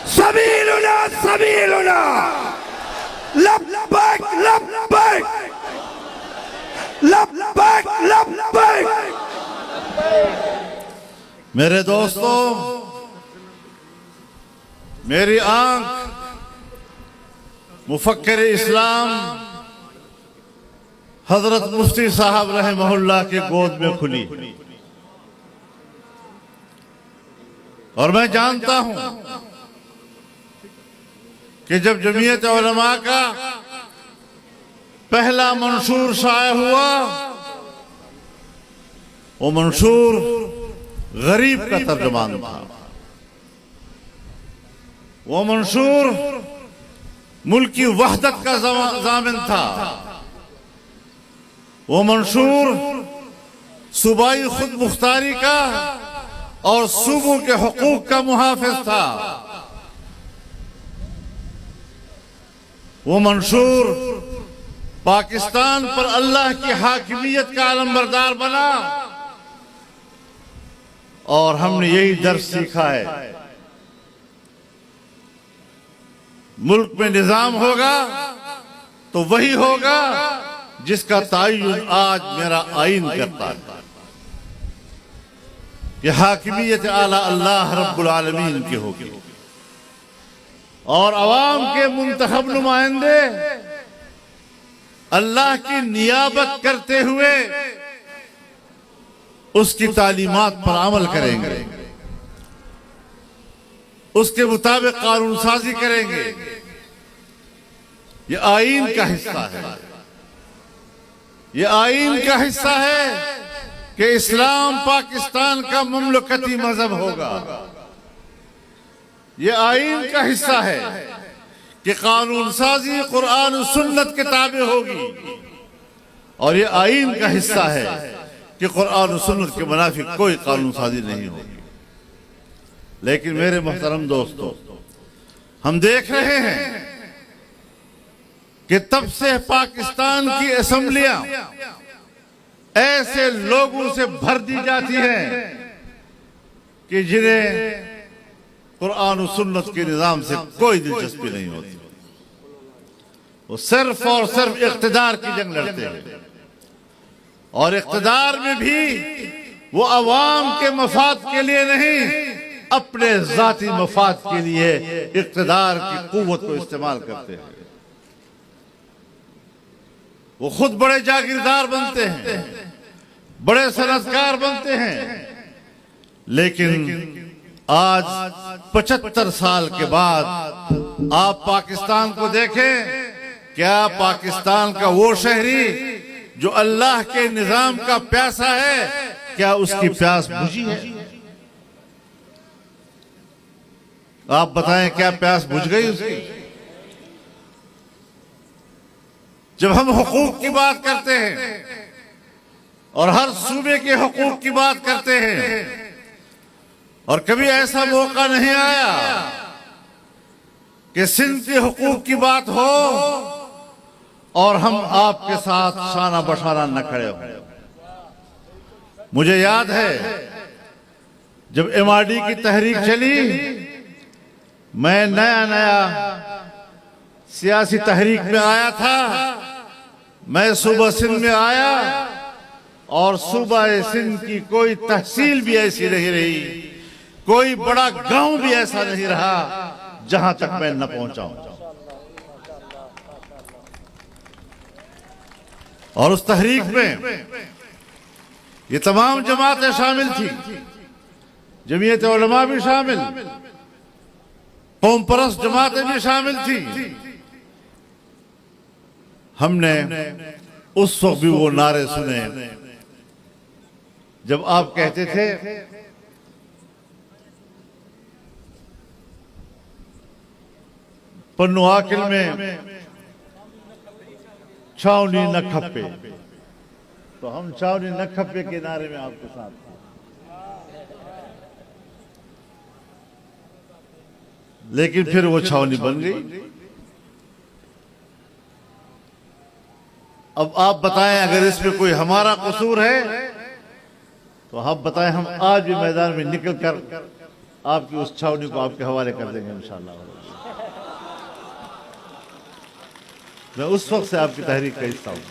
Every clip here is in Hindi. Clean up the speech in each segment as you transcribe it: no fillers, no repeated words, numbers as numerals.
सबीलुना सबीलुना लब्बैक लब्बैक लब्बैक लब्बैक। मेरे दोस्तों, मेरी आंख मुफक्किर इस्लाम हजरत मुफ्ती साहब रहमहुल्लाह के गोद में खुली और मैं जानता हूं कि जब जमीयत उलमा का पहला मंशूर शाया हुआ, वो मंशूर गरीब का तर्जुमान था। वो मंशूर मुल्क की वहदत का ज़ामिन था। वो मंशूर सूबाई खुद मुख्तारी का और सूबों के हुकूक का मुहाफिज था। वो मंशूर पाकिस्तान पर अल्लाह की हाकिमियत का अलमबरदार बना और हमने यही दर्स सीखा है। मुल्क में निजाम होगा तो वही होगा जिसका तायुन आज मेरा आइन करता है कि हाकिमियत आला अल्लाह रब्बुल आलमीन की होगी और अवाम के मुंतखब नुमाइंदे अल्लाह की नियाबत करते हुए उसकी तालीमात पर अमल करेंगे, उसके मुताबिक कानून साजी करेंगे। ये आईन का हिस्सा है। ये आईन का हिस्सा है कि इस्लाम पाकिस्तान का ममलकती मजहब होगा। ये आईन का हिस्सा है कि कानून साजी कुरान और सुन्नत के ताबे होगी और ये आईन का हिस्सा है कि कुरान और सुन्नत के मुनाफिक कोई कानून साजी नहीं होगी। लेकिन मेरे मोहतरम दोस्तों, हम देख रहे हैं कि तब से पाकिस्तान की असेंबलियां ऐसे लोगों से भर दी जाती हैं कि जिन्हें कुरान और सुन्नत के निजाम से कोई दिलचस्पी नहीं होती। वो सिर्फ और सिर्फ इख्तिदार की जंग लड़ते हैं और इख्तिदार में भी वो अवाम के मफाद के लिए नहीं, अपने जाती मफाद के लिए इख्तिदार की कुव्वत को इस्तेमाल करते हैं। वो खुद बड़े जागीरदार बनते हैं, बड़े सनतकार बनते हैं, लेकिन आज 75 साल के बाद आप पाकिस्तान को देखें। क्या पाकिस्तान का वो शहरी जो अल्लाह के निजाम का प्यासा है, क्या उसकी प्यास बुझी है? आप बताएं, क्या प्यास बुझ गई उसकी? जब हम हुकूक की बात करते हैं और हर सूबे के हुकूक की बात करते हैं, और कभी ऐसा मौका नहीं आया कि सिंध के हुकूक की बात हो और हम आपके साथ शाना बशाना न खड़े हो। मुझे याद है जब MRD की तहरीक चली, मैं नया नया सियासी तहरीक में आया था। मैं सूबा सिंध में आया और सूबा सिंध की कोई तहसील भी ऐसी नहीं रही, कोई बड़ा गांव भी ऐसा नहीं रहा जहां तक मैं न पहुंचाऊं। और उस तहरीक में ये तमाम जमातें शामिल थी, जमीयत उलमा भी शामिल, कौम परस्त जमातें भी शामिल थी। हमने उस वक्त भी वो नारे सुने जब आप कहते थे पन्नू आकिल में छावनी न खप्पे, तो हम छावनी न खप्पे के नारे में आपके साथ। लेकिन फिर वो छावनी बन गई। अब आप बताएं, अगर इसमें कोई हमारा कसूर है तो आप बताएं, हम आज भी मैदान में निकल कर आपकी उस छावनी को आपके हवाले कर देंगे इंशाअल्लाह। मैं उस वक्त से आपकी तहरीक का हिस्सा हूं।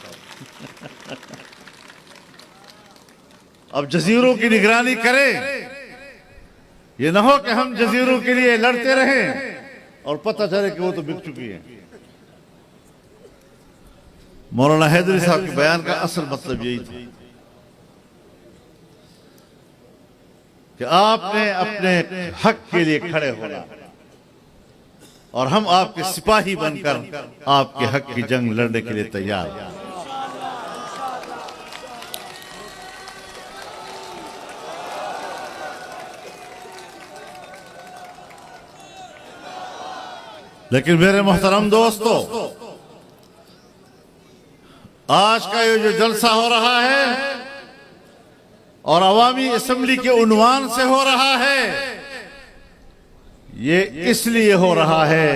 अब जजीरों की निगरानी करें, ये ना हो कि हम जजीरों के लिए लड़ते रहें और पता चले कि वो तो बिक चुकी है। मौलाना हैदरी साहब के बयान का असल मतलब यही था कि आपने अपने हक के लिए खड़े होना और हम आपके सिपाही बनकर आपके हक की जंग लड़ने के लिए तैयार हैं। लेकिन मेरे मोहतरम दोस्तों, आज का ये जो जलसा हो रहा है और अवामी असेंबली के उन्वान से हो रहा है, ये इसलिए हो रहा है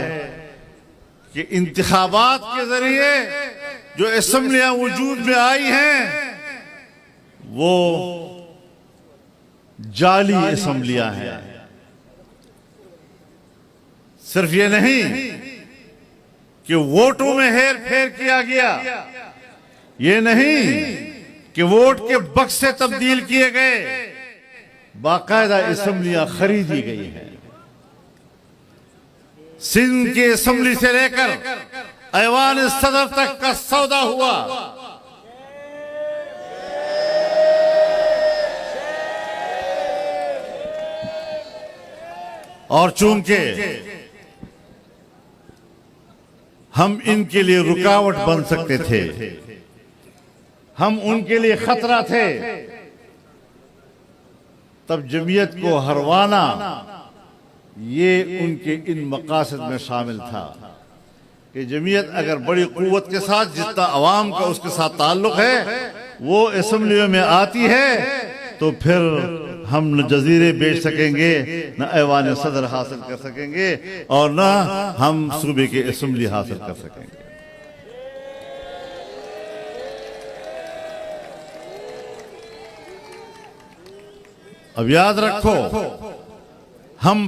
कि इंतखाबात के जरिए जो असेंबलियां वजूद में आई हैं वो जाली असेंबलियां हैं। सिर्फ ये नहीं कि वोटों में हेर फेर किया गया, ये नहीं कि वोट के बक्से तब्दील किए गए, बाकायदा असेंबलियां खरीदी गई हैं। सिंध की असेंबली से लेकर ऐवान सदर तक का सौदा हुआ। और चूंकि हम इनके लिए रुकावट बन सकते थे, हम उनके लिए खतरा थे, तब जमीयत को हरवाना ये उनके इन मकासद में शामिल था कि जमीयत अगर बड़ी कुव्वत के साथ, जितना अवाम का उसके साथ ताल्लुक है, वो असेंबलियों में आती है तो फिर हम न जजीरे बेच सकेंगे, न ऐवान सदर हासिल कर सकेंगे और न हम सूबे की असेंबली हासिल कर सकेंगे। अब याद रखो, हम